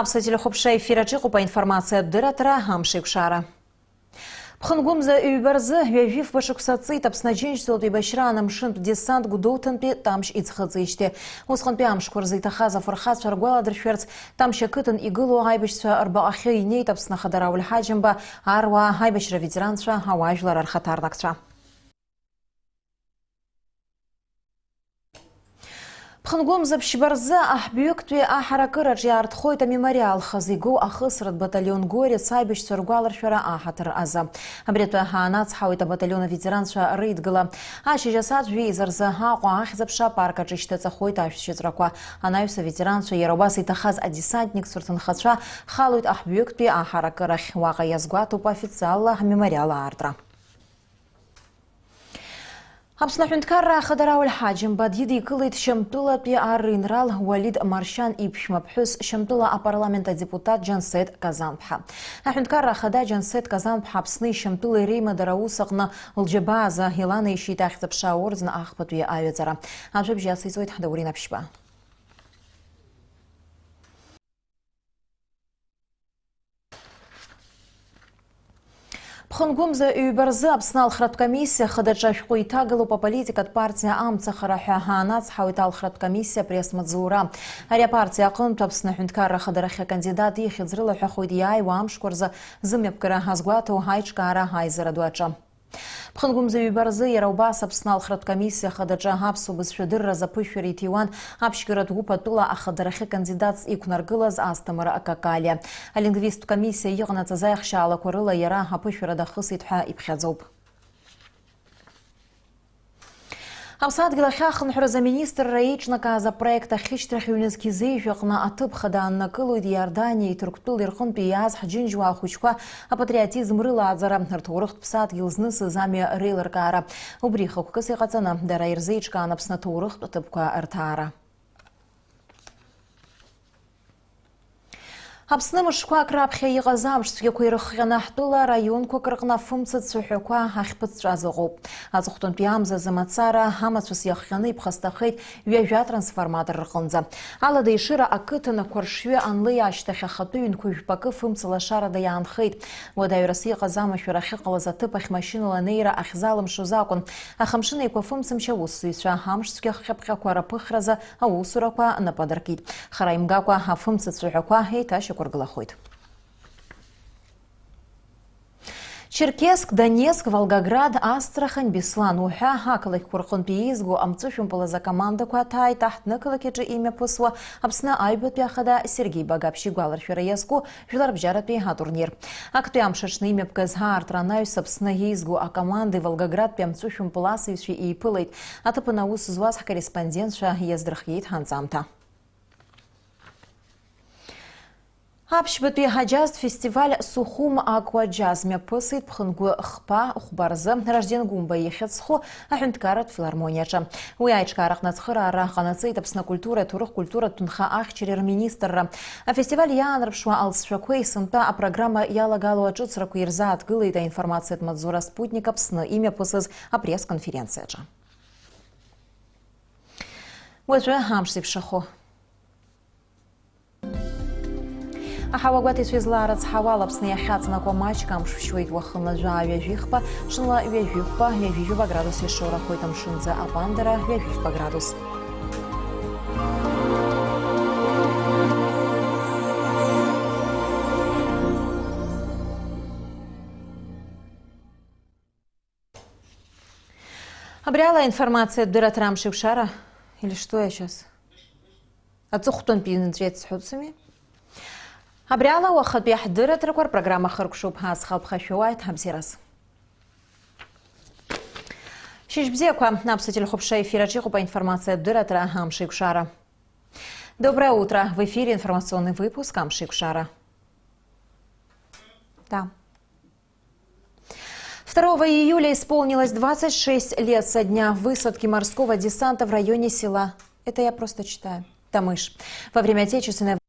Апсатилы хопшай фирачику по информации дыратра Амшик Шара. Пхангумза юбарзы вявив башуксацы тапснаженчество башра намшин десант гудоутанпе тамш ицхазычте. Усханпе амшкурзы тахаза фархат шаргуала дршверц тамша кытын игылу айбышса арбаахи иней тапснахадарау лхаджимба арва айбышра ветеранша хаважлар архатарнакча. Пхангумза пшибарзы ахбюктве ахаракырач яртхойта мемориал хазыгу ахысрат батальон горе сайбыш соргуаларшвара ахатыр аза. Абрету ханац хауита батальона ветеранша рейдгала. Аши жасат визарзы хақуа ахизапша парка чиштеца хойта ашчизраква. Анаюса ветеранша яробасы тахаз адесантник суртанхача халуит ахбюктве ахаракырах ваqa язгуату по официалла мемориала артра. Абснахунткарра хадарау лхаджим бадиди кылыт шамтула пи аринрал Валид Маршан ипшмапхус шамтула а парламента депутат Жансет Казанпха. Ахунткарра хада Жансет Казанпха абсны шамтула рейма дараусагна лджабаза хилана ишит ахтапша орден ахпатуя авецара. Абжаб жасызойт хадаурин апшба. Пхангумза юбарзы абснал храткомиссия хадачашку итагалу по политика от партии амца хараханац хауитал храткомиссия пресс-мадзура. Ария партия акын тапснахунткара хадарахя кандидат и хиdzрыла хахуидияй вамшкурза зымепкара хазгуату хайчкара хайзара дуача. Пхангумза юбарзы яраубас абснал храткомиссия хадача хапсу бызшадырра запышвери тиван апшкират гупатула ахадарахя кандидат икунаргылаз астамара акакалия. А лингвист комиссия йогнаца заяхшала курыла яра апышвера дахыситха ипхядзоб. Абсад гилахяхн хурза министр раичнака за проекта хиштрах юнески зейфяхна атып хаданна кылу Иордании турктул ирхун пияз хаджинжуа хучка а патриотизм рыла азара артурахт псад гилзнысы зами рейларкара. Убриха кукасы хацана дара ирзейчка анапсна турахт атыпка артара. Абсны мышква крапхя йгазамшсге куйрыхянахтула район кукрыкна фумцыт сухюква хахпыцразыгу. Азухтун пиамза замацара хамацус яхяны пхастахыт вяжа трансформатор рыхынза. Ала дейшира акытына куршве анлы аштахя хатуин куйпакы фумцыла шарада янхыт. Вадайрасы йгазамашвера хикалазаты пахмашинала нейра ахзалым шузакун. Ахамшины иква фумцымча уссуйсва хамшсге хапхаква рапыхраза аусураква нападаркит. Хараймгаква хафумцыт сухюква хейташи Глахойт. Черкесск, Донецк, Волгоград, Астрахань, Беслан, Уха, Хакалых, Курхун, Пиизгу, Амцуфим за команду Куатай, Тахт, Накалакеджи имя посла, Абсна Айбют Пяхада, Сергей Багапши, Гуалар Фераеску, Филарбджара Пиха турнир. Актуям шашны имя Пказгар, Транаюс, Абсна Езгу, а команды Волгоград, Пямцуфим Пуласовичи и Пылайт, а топанаус зваз корреспондентша Ездрахейт Ханзамта. Апшбытый хаджаз фестиваль Сухум Акваджаз мепысыт пхынгу хпа ухбарзы рожден гумба ехецху ахюнткарат филармонияча. Уяйчкарах нацхыра араханацы тапсна культура турых культура тунха ахчерер министра. А фестиваль янрапшуа алсшакуэй сынта а программа ялагалу ачуцраку ирза откылыйта информация от Мадзура спутника псна имя пысыз а пресс-конференция. Вот же хамшсип шаху. Ахавагвати свизларац хавала псния хацнаква мачкам швшвейт вахна жавя вихпа шла вихпа вихпа градус ешора хойтам шинза апандера вихпа градус. Обряла информация дыратра Амшик Шара или что я сейчас? Ацухтон пинтрет с худсами? Абриала вахат бяхдыра треквар программа харкшуп хас халпхашуайт хамсирас. Шишбзеква напсатель хопшай эфирачиху по информации дыратра Амшик Шара. Доброе утро. В эфире информационный выпуск Амшик Шара. Да. 2 июля исполнилось 26 лет со дня высадки морского десанта в районе села. Это я просто читаю. Тамыш. Во время Отечественной